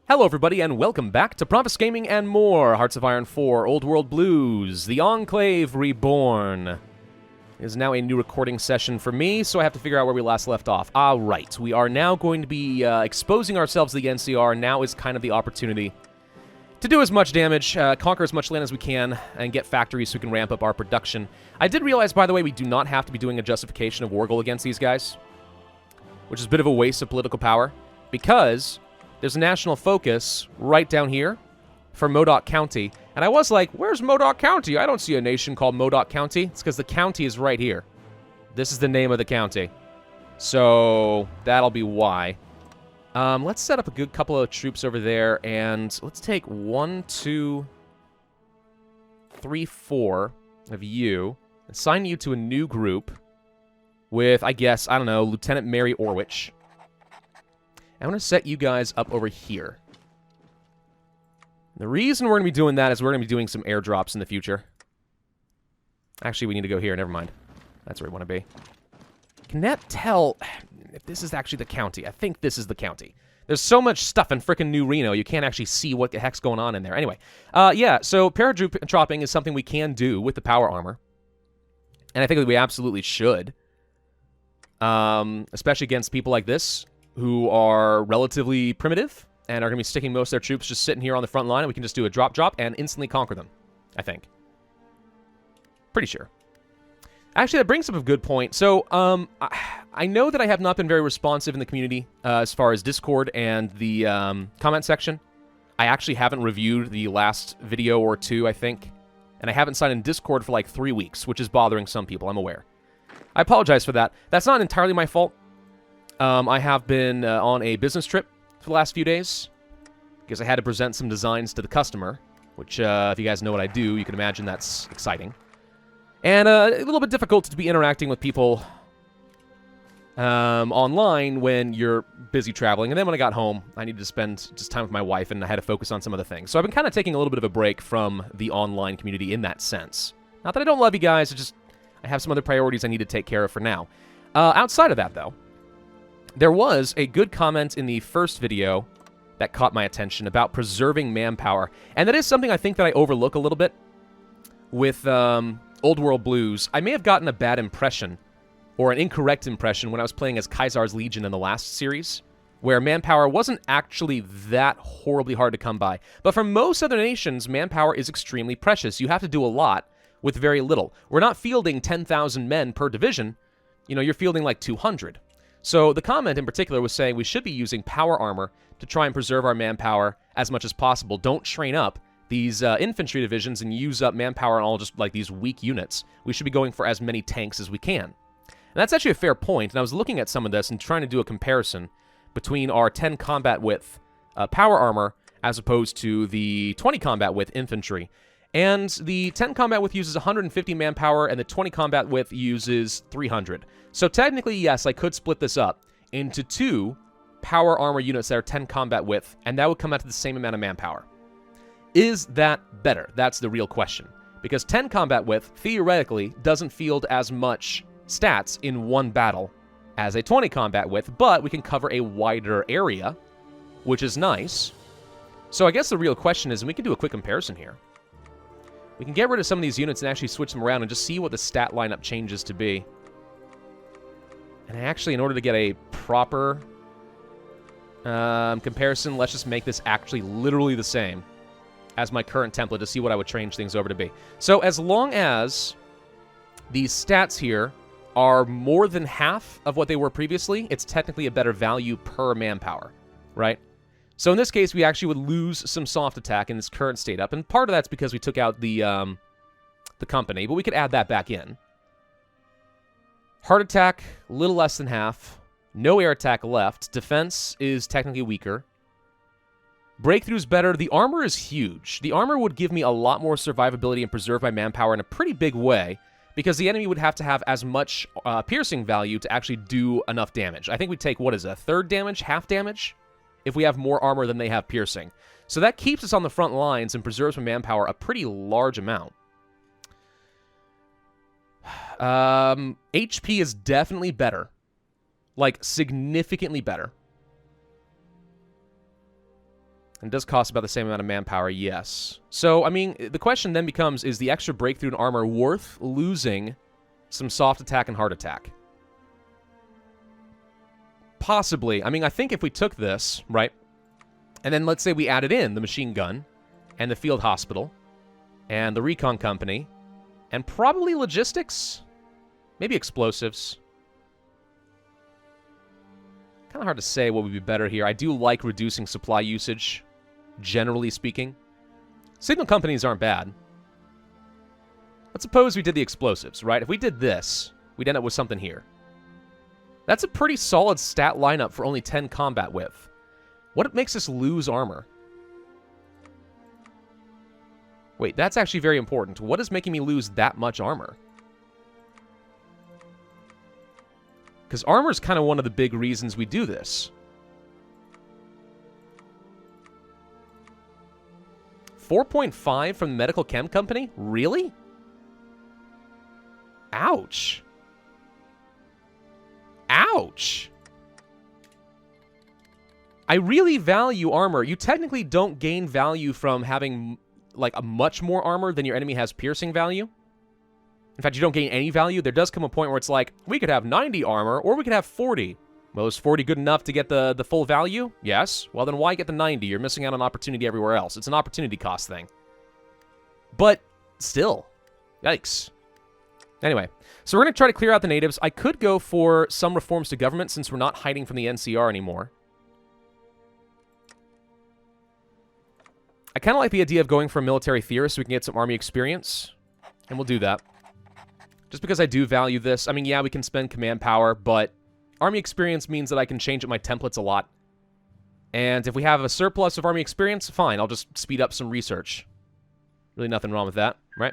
Hello everybody and welcome back to Pravus Gaming and more. Hearts of Iron 4, Old World Blues, the Enclave Reborn. It is now a new recording session for me, so I have to figure out where we last left off. Right, we are now going to be exposing ourselves to the NCR. Now is kind of the opportunity to do as much damage, conquer as much land as we can, and get factories so we can ramp up our production. I did realize, by the way, we do not have to be doing a justification of war goal against these guys, which is a bit of a waste of political power, because there's a national focus right down here for Modoc County. And I was like, where's Modoc County? I don't see a nation called Modoc County. It's because the county is right here. This is the name of the county. So that'll be why. Let's set up a good couple of troops over there. And let's take 1, 2, 3, 4 of you. Assign you to a new group with, I guess, I don't know, Lieutenant Mary Orwich. I'm going to set you guys up over here. The reason we're going to be doing that is we're going to be doing some airdrops in the future. Actually, we need to go here. Never mind. That's where we want to be. Can that tell if this is actually the county? I think this is the county. There's so much stuff in frickin' New Reno, you can't actually see what the heck's going on in there. Anyway, yeah, so paratrooping is something we can do with the power armor. And I think that we absolutely should. Especially against people like this, who are relatively primitive and are going to be sticking most of their troops just sitting here on the front line, and we can just do a drop and instantly conquer them, I think. Pretty sure. Actually, that brings up a good point. So, I know that I have not been very responsive in the community as far as Discord and the comment section. I actually haven't reviewed the last video or two, I think, and I haven't signed in Discord for like 3 weeks, which is bothering some people, I'm aware. I apologize for that. That's not entirely my fault. I have been on a business trip for the last few days because I had to present some designs to the customer, which, if you guys know what I do, you can imagine that's exciting. And a little bit difficult to be interacting with people online when you're busy traveling. And then when I got home, I needed to spend just time with my wife, and I had to focus on some other things. So I've been kind of taking a little bit of a break from the online community in that sense. Not that I don't love you guys, it's just I have some other priorities I need to take care of for now. Outside of that, though, there was a good comment in the first video that caught my attention about preserving manpower. And that is something I think that I overlook a little bit with Old World Blues. I may have gotten a bad impression, or an incorrect impression, when I was playing as Caesar's Legion in the last series, where manpower wasn't actually that horribly hard to come by. But for most other nations, manpower is extremely precious. You have to do a lot with very little. We're not fielding 10,000 men per division. You know, you're fielding like 200. So the comment in particular was saying we should be using power armor to try and preserve our manpower as much as possible. Don't train up these infantry divisions and use up manpower on all just like these weak units. We should be going for as many tanks as we can. And that's actually a fair point. And I was looking at some of this and trying to do a comparison between our 10 combat width power armor as opposed to the 20 combat width infantry. And the 10 combat width uses 150 manpower, and the 20 combat width uses 300. So technically, yes, I could split this up into 2 power armor units that are 10 combat width, and that would come out to the same amount of manpower. Is that better? That's the real question. Because 10 combat width, theoretically, doesn't field as much stats in one battle as a 20 combat width, but we can cover a wider area, which is nice. So I guess the real question is, and we can do a quick comparison here, we can get rid of some of these units and actually switch them around and just see what the stat lineup changes to be. And actually, in order to get a proper comparison, let's just make this actually literally the same as my current template to see what I would change things over to be. So as long as these stats here are more than half of what they were previously, it's technically a better value per manpower, right? So in this case, we actually would lose some soft attack in this current state up, and part of that's because we took out the company, but we could add that back in. Hard attack, a little less than half. No air attack left. Defense is technically weaker. Breakthrough's better. The armor is huge. The armor would give me a lot more survivability and preserve my manpower in a pretty big way, because the enemy would have to have as much piercing value to actually do enough damage. I think we'd take, what is it, a third damage, half damage, if we have more armor than they have piercing. So that keeps us on the front lines and preserves my manpower a pretty large amount. HP is definitely better. Like, significantly better. And it does cost about the same amount of manpower, yes. So, I mean, the question then becomes, is the extra breakthrough in armor worth losing some soft attack and hard attack? Possibly. I mean, I think if we took this, right, and then let's say we added in the machine gun, and the field hospital, and the recon company, and probably logistics, maybe explosives. Kind of hard to say what would be better here. I do like reducing supply usage, generally speaking. Signal companies aren't bad. Let's suppose we did the explosives, right? If we did this, we'd end up with something here. That's a pretty solid stat lineup for only 10 combat width. What makes us lose armor? Wait, that's actually very important. What is making me lose that much armor? Because armor is kind of one of the big reasons we do this. 4.5 from the medical chem company? Really? Ouch. Ouch. I really value armor. You technically don't gain value from having, like, a much more armor than your enemy has piercing value. In fact, you don't gain any value. There does come a point where it's like, we could have 90 armor, or we could have 40. Well, is 40 good enough to get the full value? Yes. Well, then why get the 90? You're missing out on opportunity everywhere else. It's an opportunity cost thing. But still, yikes. Anyway, so we're going to try to clear out the natives. I could go for some reforms to government since we're not hiding from the NCR anymore. I kind of like the idea of going for a military theorist so we can get some army experience. And we'll do that. Just because I do value this. I mean, yeah, we can spend command power, but army experience means that I can change up my templates a lot. And if we have a surplus of army experience, fine, I'll just speed up some research. Really nothing wrong with that, right?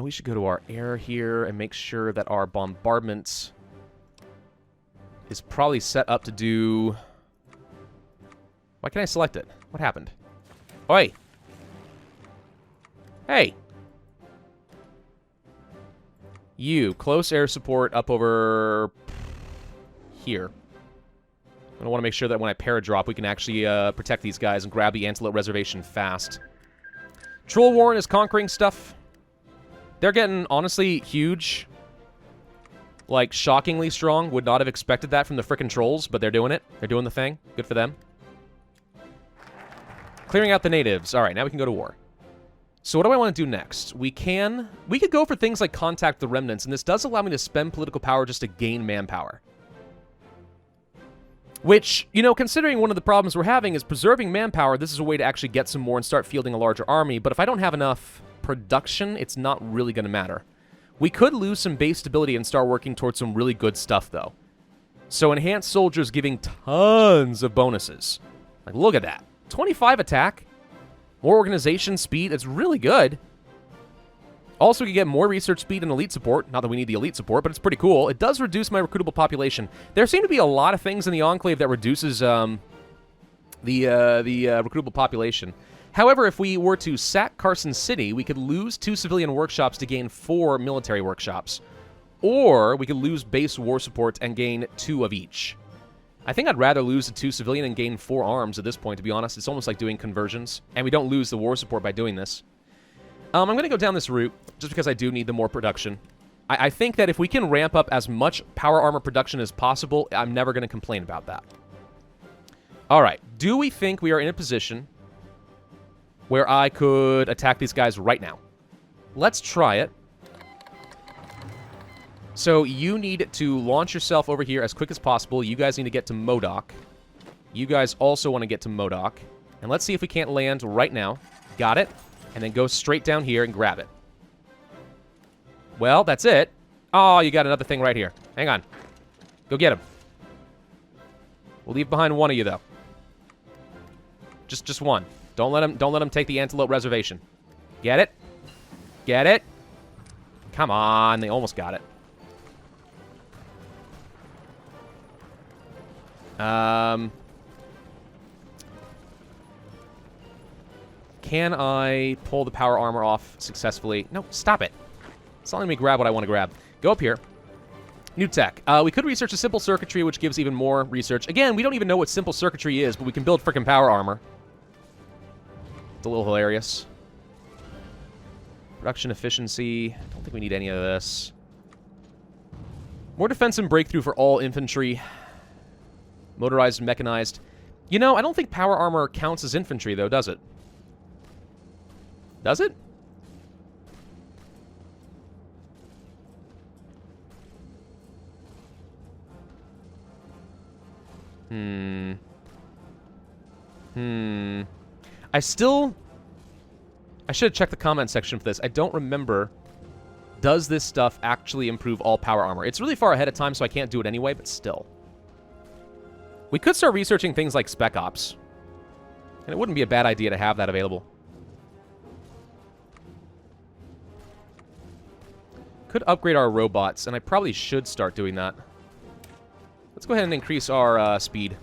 We should go to our air here and make sure that our bombardment is probably set up to do... Why can't I select it? What happened? Oi! Hey! You, close air support up over here. I want to make sure that when I paradrop, we can actually protect these guys and grab the Antelope Reservation fast. Troll Warren is conquering stuff. They're getting, honestly, huge. Like, shockingly strong. Would not have expected that from the frickin' trolls, but they're doing it. They're doing the thing. Good for them. Clearing out the natives. Alright, now we can go to war. So what do I want to do next? We could go for things like contact the Remnants, and this does allow me to spend political power just to gain manpower. Which, you know, considering one of the problems we're having is preserving manpower, this is a way to actually get some more and start fielding a larger army, but if I don't have enough production, it's not really going to matter. We could lose some base stability and start working towards some really good stuff, though. So enhanced soldiers giving tons of bonuses. Like, look at that. 25 attack. More organization speed. It's really good. Also, we can get more research speed and elite support. Not that we need the elite support, but it's pretty cool. It does reduce my recruitable population. There seem to be a lot of things in the Enclave that reduces the recruitable population. However, if we were to sack Carson City, we could lose 2 civilian workshops to gain 4 military workshops. Or we could lose base war support and gain 2 of each. I think I'd rather lose the 2 civilian and gain 4 arms at this point, to be honest. It's almost like doing conversions. And we don't lose the war support by doing this. I'm going to go down this route, just because I do need the more production. I think that if we can ramp up as much power armor production as possible, I'm never going to complain about that. Alright, do we think we are in a position where I could attack these guys right now? Let's try it. So you need to launch yourself over here as quick as possible. You guys need to get to Modoc. You guys also want to get to Modoc. And let's see if we can't land right now. Got it. And then go straight down here and grab it. Well, that's it. Oh, you got another thing right here. Hang on. Go get him. We'll leave behind one of you, though. Just one. Don't let him take the Antelope Reservation. Get it? Get it? Come on. They almost got it. Can I pull the power armor off successfully? No, stop it. It's not letting me grab what I want to grab. Go up here. New tech. We could research a simple circuitry, which gives even more research. Again, we don't even know what simple circuitry is, but we can build frickin' power armor. It's a little hilarious. Production efficiency. I don't think we need any of this. More defense and breakthrough for all infantry. Motorized and mechanized. You know, I don't think power armor counts as infantry, though, does it? Does it? I should have checked the comment section for this. I don't remember. Does this stuff actually improve all power armor? It's really far ahead of time, so I can't do it anyway, but still. We could start researching things like Spec Ops. And it wouldn't be a bad idea to have that available. Could upgrade our robots, and I probably should start doing that. Let's go ahead and increase our speed.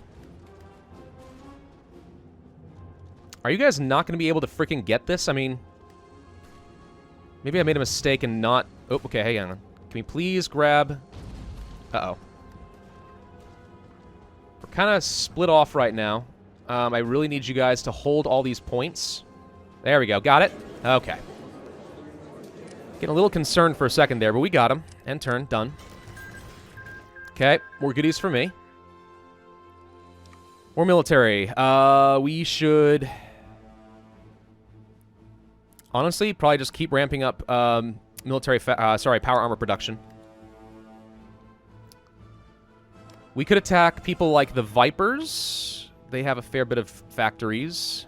Are you guys not going to be able to freaking get this? I mean, maybe I made a mistake and not... Oh, okay, hang on. Can we please grab... Uh-oh. We're kind of split off right now. I really need you guys to hold all these points. There we go. Got it? Okay. Getting a little concerned for a second there, but we got him. End turn. Done. Okay. More goodies for me. More military. We should... Honestly, probably just keep ramping up power armor production. We could attack people like the Vipers. They have a fair bit of factories.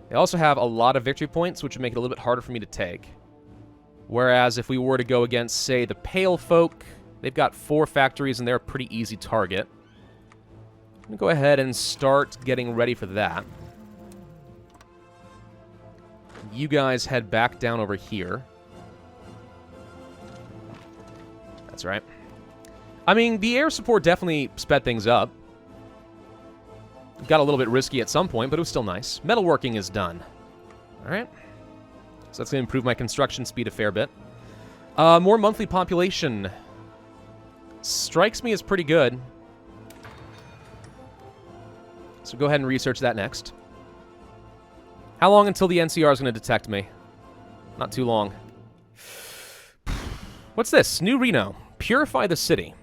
They also have a lot of victory points, which would make it a little bit harder for me to take. Whereas if we were to go against, say, the Pale Folk, they've got 4 factories and they're a pretty easy target. I'm going to go ahead and start getting ready for that. You guys head back down over here. That's right. I mean, the air support definitely sped things up. Got a little bit risky at some point, but it was still nice. Metalworking is done. Alright. So that's going to improve my construction speed a fair bit. More monthly population. Strikes me as pretty good. So go ahead and research that next. How long until the NCR is going to detect me? Not too long. What's this? New Reno. Purify the city.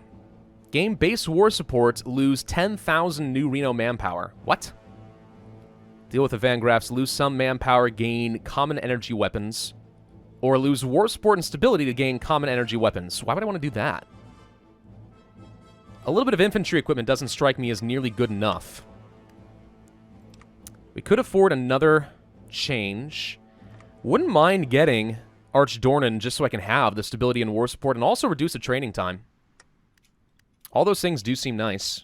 Gain base war support. Lose 10,000 new Reno manpower. What? Deal with the Vangraffs. Lose some manpower. Gain common energy weapons. Or lose war support and stability to gain common energy weapons. Why would I want to do that? A little bit of infantry equipment doesn't strike me as nearly good enough. We could afford another change. Wouldn't mind getting Arch Dornan just so I can have the stability and war support and also reduce the training time. All those things do seem nice.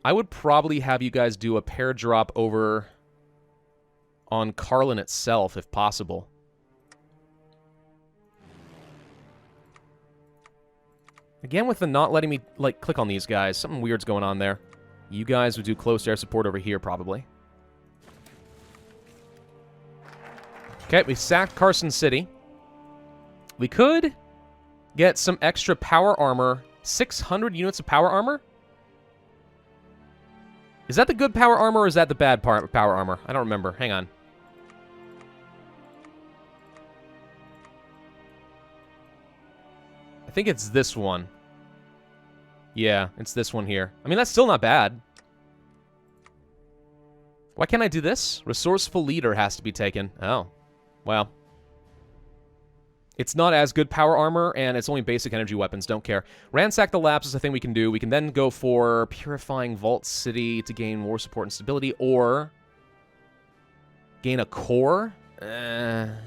I would probably have you guys do a pair drop over on Carlin itself, if possible. Again, with the not letting me, like, click on these guys, something weird's going on there. You guys would do close air support over here, probably. Okay, we sacked Carson City. We could get some extra power armor. 600 units of power armor? Is that the good power armor, or is that the bad power armor? I don't remember. Hang on. I think it's this one. Yeah, it's this one here. I mean, that's still not bad. Why can't I do this? Resourceful leader has to be taken. Oh. Well. It's not as good power armor, and it's only basic energy weapons. Don't care. Ransack the Labs is a thing we can do. We can then go for Purifying Vault City to gain war support and stability, or gain a core. And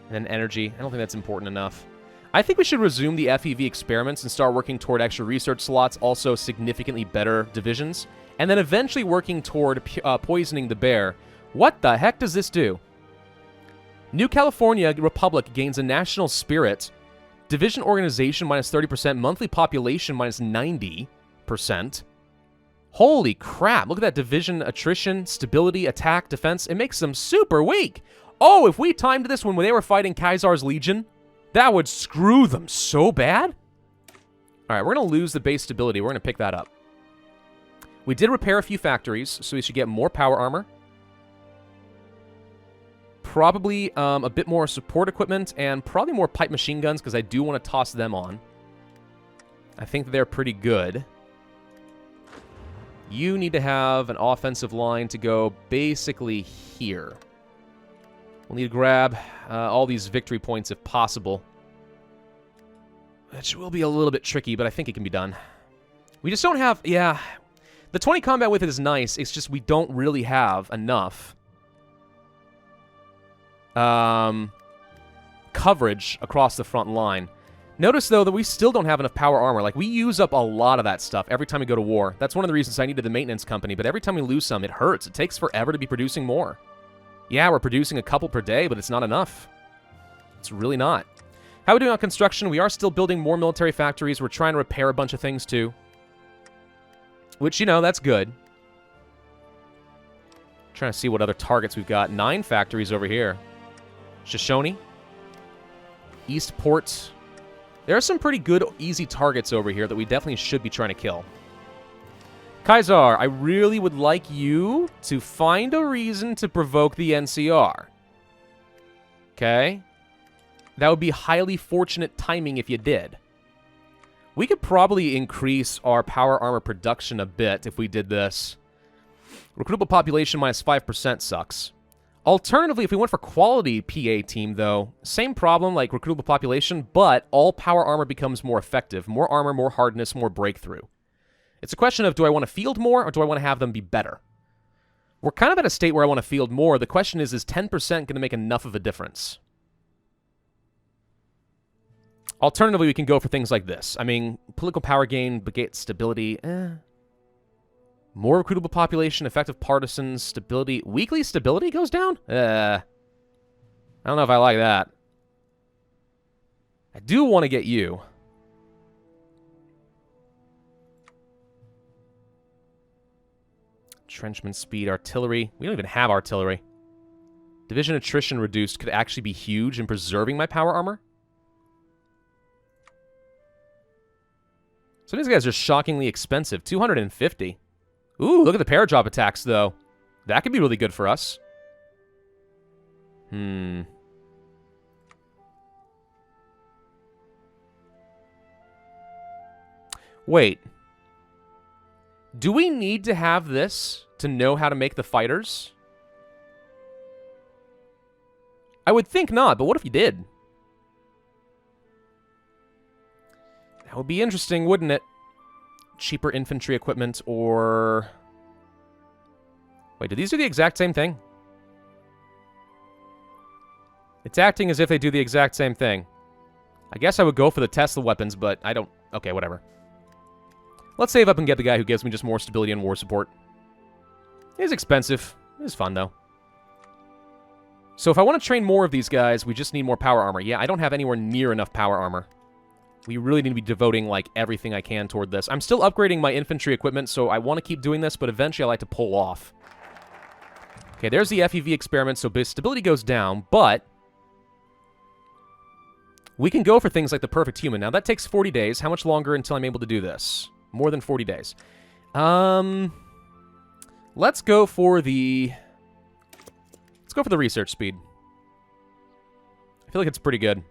then energy. I don't think that's important enough. I think we should resume the FEV experiments and start working toward extra research slots, also significantly better divisions, and then eventually working toward poisoning the bear. What the heck does this do? New California Republic gains a national spirit, division organization minus 30%, monthly population minus 90%. Holy crap. Look at that division, attrition, stability, attack, defense. It makes them super weak. Oh, if we timed this when they were fighting Caesar's Legion, that would screw them so bad. All right, we're going to lose the base stability. We're going to pick that up. We did repair a few factories, so we should get more power armor. Probably a bit more support equipment, and probably more pipe machine guns, because I do want to toss them on. I think they're pretty good. You need to have an offensive line to go basically here. We'll need to grab all these victory points if possible. Which will be a little bit tricky, but I think it can be done. We just don't have... Yeah, the 20 combat with it is nice. It's just we don't really have enough coverage across the front line. Notice, though, that we still don't have enough power armor. Like, we use up a lot of that stuff every time we go to war. That's one of the reasons I needed the maintenance company, but every time we lose some, it hurts. It takes forever to be producing more. Yeah, we're producing a couple per day, but it's not enough. It's really not. How are we doing on construction? We are still building more military factories. We're trying to repair a bunch of things, too. Which, you know, that's good. Trying to see what other targets we've got. 9 factories over here. Shoshone. Eastport. There are some pretty good, easy targets over here that we definitely should be trying to kill. Kaiser, I really would like you to find a reason to provoke the NCR. Okay? That would be highly fortunate timing if you did. We could probably increase our power armor production a bit if we did this. Recruitable population minus 5% sucks. Alternatively, if we went for quality PA team, though, same problem, like recruitable population, but all power armor becomes more effective. More armor, more hardness, more breakthrough. It's a question of, do I want to field more, or do I want to have them be better? We're kind of at a state where I want to field more. The question is 10% going to make enough of a difference? Alternatively, we can go for things like this. I mean, political power gain, brigade stability, More recruitable population, effective partisans, stability. Weekly stability goes down? I don't know if I like that. I do want to get you. Entrenchment speed, artillery. We don't even have artillery. Division attrition reduced could actually be huge in preserving my power armor. So these guys are shockingly expensive. 250. Ooh, look at the paradrop attacks, though. That could be really good for us. Wait. Do we need to have this to know how to make the fighters? I would think not, but what if you did? That would be interesting, wouldn't it? Cheaper infantry equipment, or... Wait, do these do the exact same thing? It's acting as if they do the exact same thing. I guess I would go for the Tesla weapons, but I don't... Okay, whatever. Let's save up and get the guy who gives me just more stability and war support. It's expensive. It's fun, though. So if I want to train more of these guys, we just need more power armor. Yeah, I don't have anywhere near enough power armor. We really need to be devoting, like, everything I can toward this. I'm still upgrading my infantry equipment, so I want to keep doing this, but eventually I like to pull off. Okay, there's the FEV experiment, so stability goes down, but we can go for things like the perfect human. Now, that takes 40 days. How much longer until I'm able to do this? More than 40 days. Let's go for the... Let's go for the research speed. I feel like it's pretty good.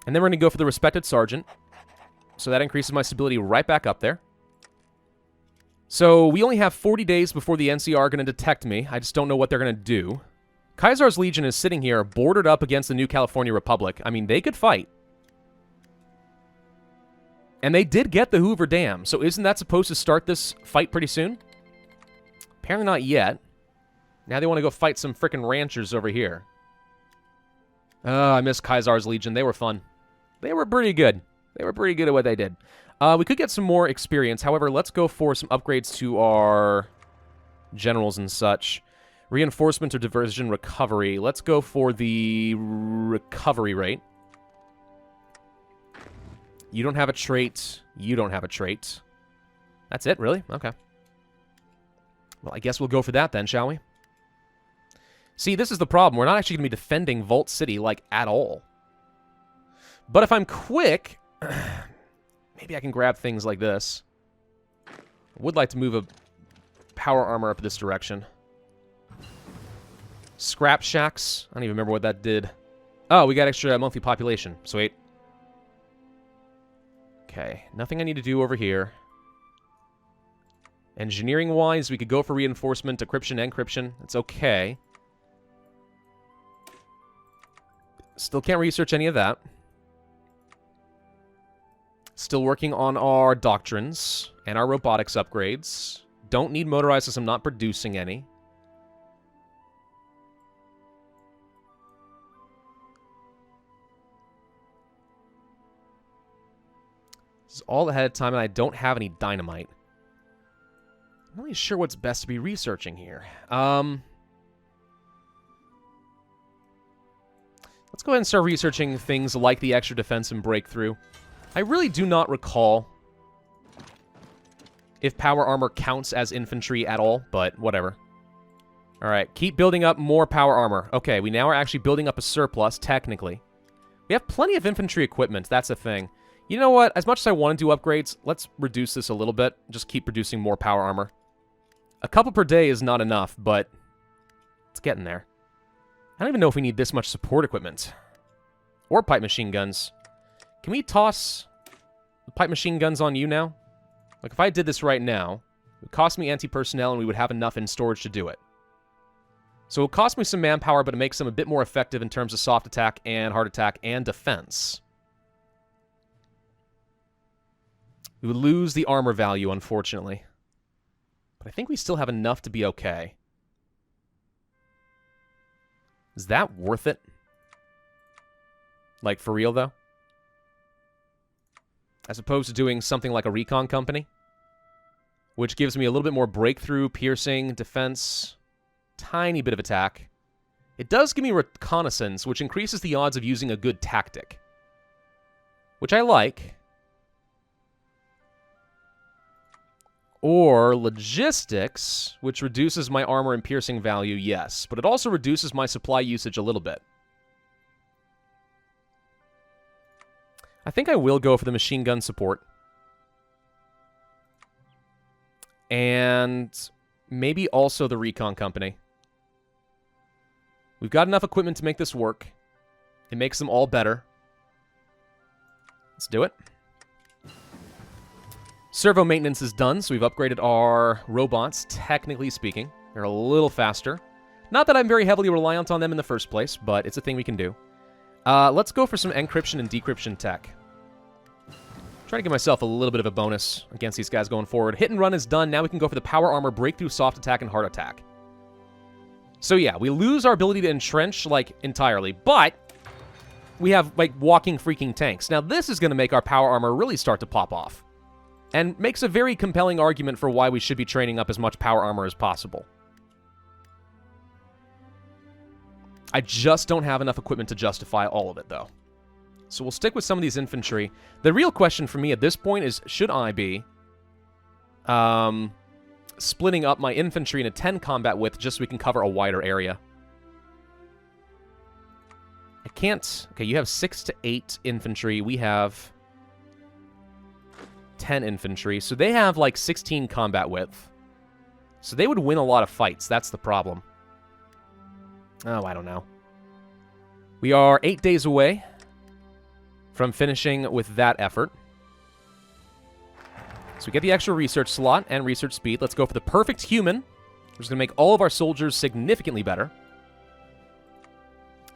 And then we're going to go for the respected sergeant. So that increases my stability right back up there. So we only have 40 days before the NCR are going to detect me. I just don't know what they're going to do. Caesar's Legion is sitting here bordered up against the New California Republic. I mean, they could fight. And they did get the Hoover Dam. So isn't that supposed to start this fight pretty soon? Apparently not yet. Now they want to go fight some frickin' ranchers over here. Oh, I miss Caesar's Legion. They were fun. They were pretty good. They were pretty good at what they did. We could get some more experience. However, let's go for some upgrades to our generals and such. Reinforcement or diversion recovery. Let's go for the recovery rate. You don't have a trait. You don't have a trait. That's it, really? Okay. Well, I guess we'll go for that then, shall we? See, this is the problem. We're not actually going to be defending Vault City, like, at all. But if I'm quick, maybe I can grab things like this. I would like to move a power armor up this direction. Scrap shacks. I don't even remember what that did. Oh, we got extra monthly population. Sweet. Okay, nothing I need to do over here. Engineering-wise, we could go for reinforcement, decryption, encryption. It's okay. Still can't research any of that. Still working on our doctrines and our robotics upgrades. Don't need motorized since I'm not producing any. This is all ahead of time, and I don't have any dynamite. I'm not really sure what's best to be researching here. Let's go ahead and start researching things like the extra defense and breakthrough. I really do not recall if power armor counts as infantry at all, but whatever. Alright, keep building up more power armor. Okay, we now are actually building up a surplus, technically. We have plenty of infantry equipment, that's the thing. You know what? As much as I want to do upgrades, let's reduce this a little bit. Just keep producing more power armor. A couple per day is not enough, but it's getting there. I don't even know if we need this much support equipment. Or pipe machine guns. Can we toss the pipe machine guns on you now? Like, if I did this right now, it would cost me anti-personnel and we would have enough in storage to do it. So it would cost me some manpower, but it makes them a bit more effective in terms of soft attack and hard attack and defense. We would lose the armor value, unfortunately. But I think we still have enough to be okay. Is that worth it? Like, for real, though? As opposed to doing something like a recon company, which gives me a little bit more breakthrough, piercing, defense, tiny bit of attack. It does give me reconnaissance, which increases the odds of using a good tactic, which I like. Or logistics, which reduces my armor and piercing value, yes, but it also reduces my supply usage a little bit. I think I will go for the machine gun support. And maybe also the recon company. We've got enough equipment to make this work. It makes them all better. Let's do it. Servo maintenance is done, so we've upgraded our robots, technically speaking. They're a little faster. Not that I'm very heavily reliant on them in the first place, but it's a thing we can do. Let's go for some encryption and decryption tech. Trying to give myself a little bit of a bonus against these guys going forward. Hit and run is done. Now we can go for the power armor, breakthrough, soft attack, and hard attack. So yeah, we lose our ability to entrench, like, entirely, but we have, like, walking freaking tanks. Now this is going to make our power armor really start to pop off. And makes a very compelling argument for why we should be training up as much power armor as possible. I just don't have enough equipment to justify all of it, though. So we'll stick with some of these infantry. The real question for me at this point is, should I be splitting up my infantry into 10 combat width just so we can cover a wider area? I can't... Okay, you have 6 to 8 infantry. We have 10 infantry. So they have, like, 16 combat width. So they would win a lot of fights. That's the problem. Oh, I don't know. We are 8 days away from finishing with that effort. So we get the extra research slot and research speed. Let's go for the perfect human, which is going to make all of our soldiers significantly better.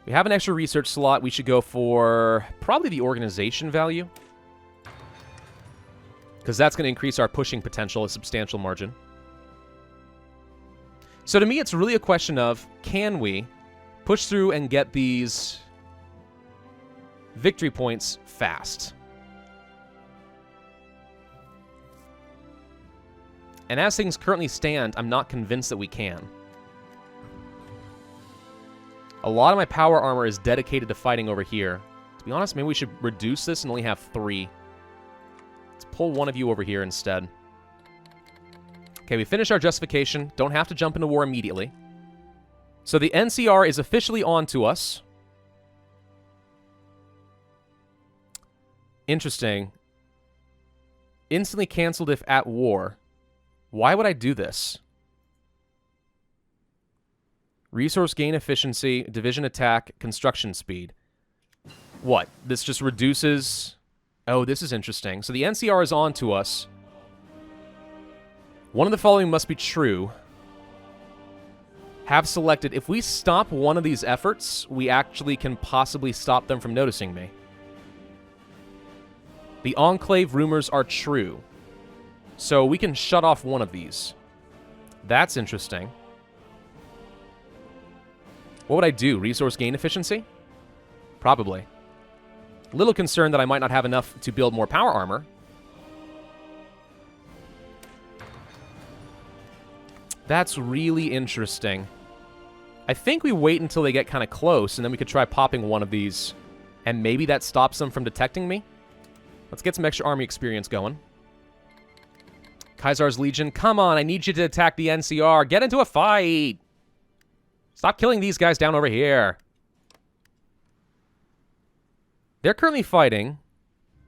We have an extra research slot. We should go for probably the organization value, because that's going to increase our pushing potential a substantial margin. So to me, it's really a question of, can we push through and get these victory points fast? And as things currently stand, I'm not convinced that we can. A lot of my power armor is dedicated to fighting over here. To be honest, maybe we should reduce this and only have 3. Let's pull one of you over here instead. Okay, we finished our justification. Don't have to jump into war immediately. So the NCR is officially on to us. Interesting. Instantly canceled if at war. Why would I do this? Resource gain efficiency, division attack, construction speed. What? This just reduces... Oh, this is interesting. So the NCR is on to us. One of the following must be true. Have selected. If we stop one of these efforts, we actually can possibly stop them from noticing me. The Enclave rumors are true. So we can shut off one of these. That's interesting. What would I do? Resource gain efficiency? Probably. Little concerned that I might not have enough to build more power armor. That's really interesting. I think we wait until they get kind of close, and then we could try popping one of these. And maybe that stops them from detecting me. Let's get some extra army experience going. Kaisar's Legion, come on, I need you to attack the NCR. Get into a fight! Stop killing these guys down over here. They're currently fighting.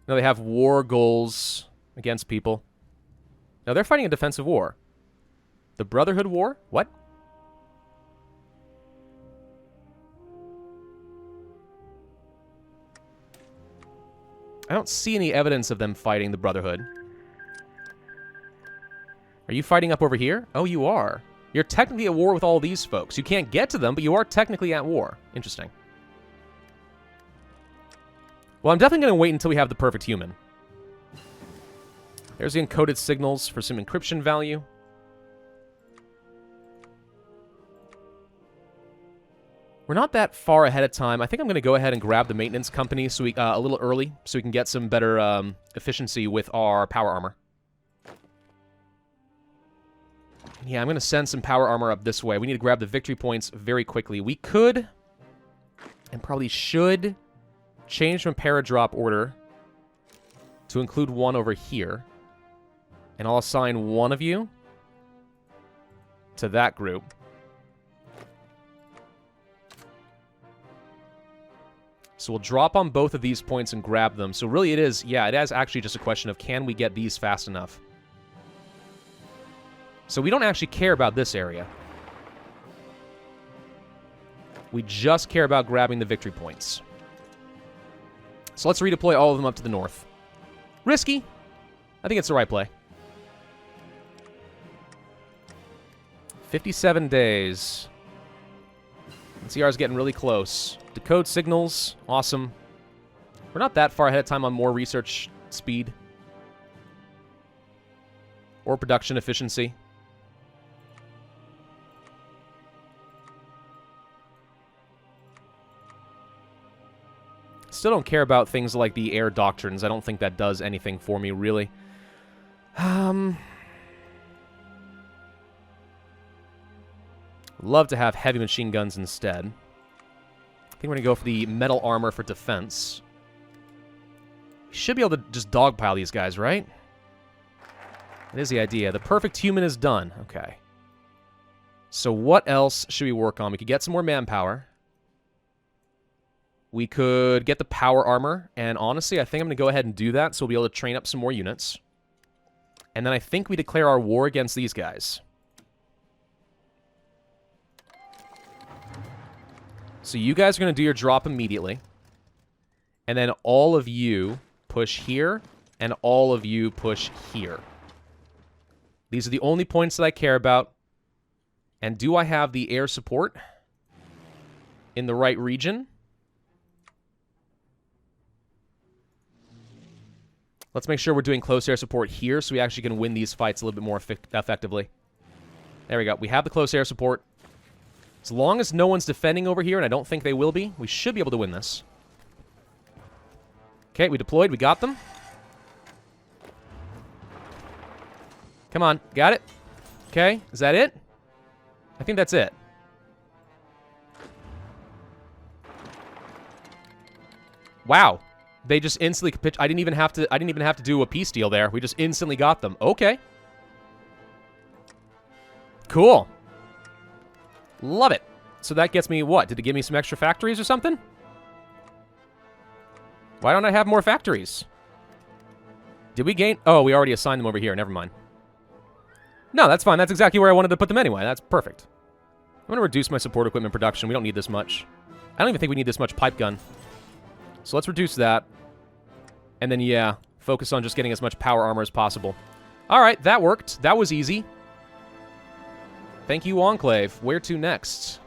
Now they have war goals against people. Now they're fighting a defensive war. The Brotherhood War? What? I don't see any evidence of them fighting the Brotherhood. Are you fighting up over here? Oh, you are. You're technically at war with all these folks. You can't get to them, but you are technically at war. Interesting. Well, I'm definitely going to wait until we have the perfect human. There's the encoded signals for some encryption value. We're not that far ahead of time. I think I'm going to go ahead and grab the maintenance company so we, a little early so we can get some better efficiency with our power armor. Yeah, I'm going to send some power armor up this way. We need to grab the victory points very quickly. We could, and probably should, change from paradrop order to include one over here. And I'll assign one of you to that group. So we'll drop on both of these points and grab them. So really it is, yeah, it is actually just a question of can we get these fast enough? So we don't actually care about this area. We just care about grabbing the victory points. So let's redeploy all of them up to the north. Risky. I think it's the right play. 57 days. NCR's getting really close. Decode signals. Awesome. We're not that far ahead of time on more research speed. Or production efficiency. Still don't care about things like the air doctrines. I don't think that does anything for me, really. Love to have heavy machine guns instead. I think we're going to go for the metal armor for defense. We should be able to just dogpile these guys, right? That is the idea. The perfect human is done. Okay. So what else should we work on? We could get some more manpower. We could get the power armor, and honestly, I think I'm going to go ahead and do that, so we'll be able to train up some more units. And then I think we declare our war against these guys. So you guys are going to do your drop immediately. And then all of you push here, and all of you push here. These are the only points that I care about. And do I have the air support in the right region? Let's make sure we're doing close air support here so we actually can win these fights a little bit more effectively. There we go. We have the close air support. As long as no one's defending over here, and I don't think they will be, we should be able to win this. Okay, we deployed. We got them. Come on. Got it? Okay. Is that it? I think that's it. Wow. They just instantly pitch. I didn't even have to do a peace deal there. We just instantly got them. Okay. Cool. Love it. So that gets me what? Did it give me some extra factories or something? Why don't I have more factories? Did we gain... Oh, we already assigned them over here. Never mind. No, that's fine. That's exactly where I wanted to put them anyway. That's perfect. I'm going to reduce my support equipment production. We don't need this much. I don't even think we need this much pipe gun. So let's reduce that. And then, yeah, focus on just getting as much power armor as possible. All right, that worked. That was easy. Thank you, Enclave. Where to next?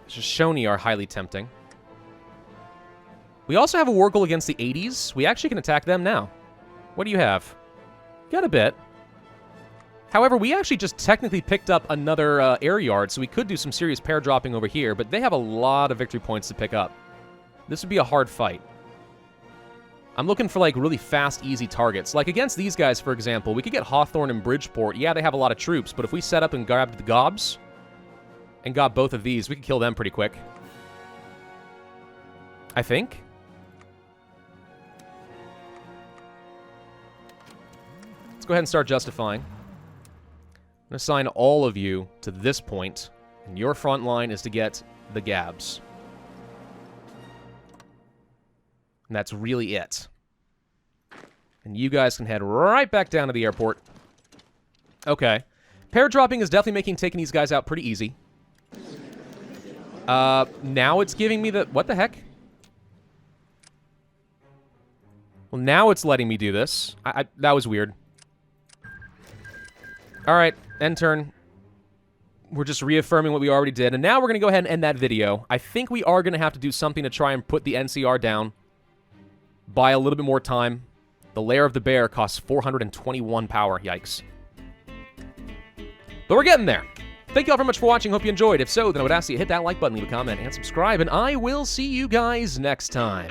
Shoshone are highly tempting. We also have a war goal against the 80s. We actually can attack them now. What do you have? Got a bit. However, we actually just technically picked up another air yard, so we could do some serious pair dropping over here, but they have a lot of victory points to pick up. This would be a hard fight. I'm looking for, like, really fast, easy targets. Like, against these guys, for example, we could get Hawthorne and Bridgeport. Yeah, they have a lot of troops, but if we set up and grabbed the gobs and got both of these, we could kill them pretty quick. I think. Let's go ahead and start justifying. I'm going to assign all of you to this point, and your front line is to get the Gabs. And that's really it. And you guys can head right back down to the airport. Okay. Pair dropping is definitely making taking these guys out pretty easy. Now it's giving me the... What the heck? Well, now it's letting me do this. That was weird. Alright, end turn. We're just reaffirming what we already did. And now we're going to go ahead and end that video. I think we are going to have to do something to try and put the NCR down. Buy a little bit more time. The Lair of the Bear costs 421 power. Yikes. But we're getting there. Thank you all very much for watching. Hope you enjoyed. If so, then I would ask you to hit that like button, leave a comment, and subscribe. And I will see you guys next time.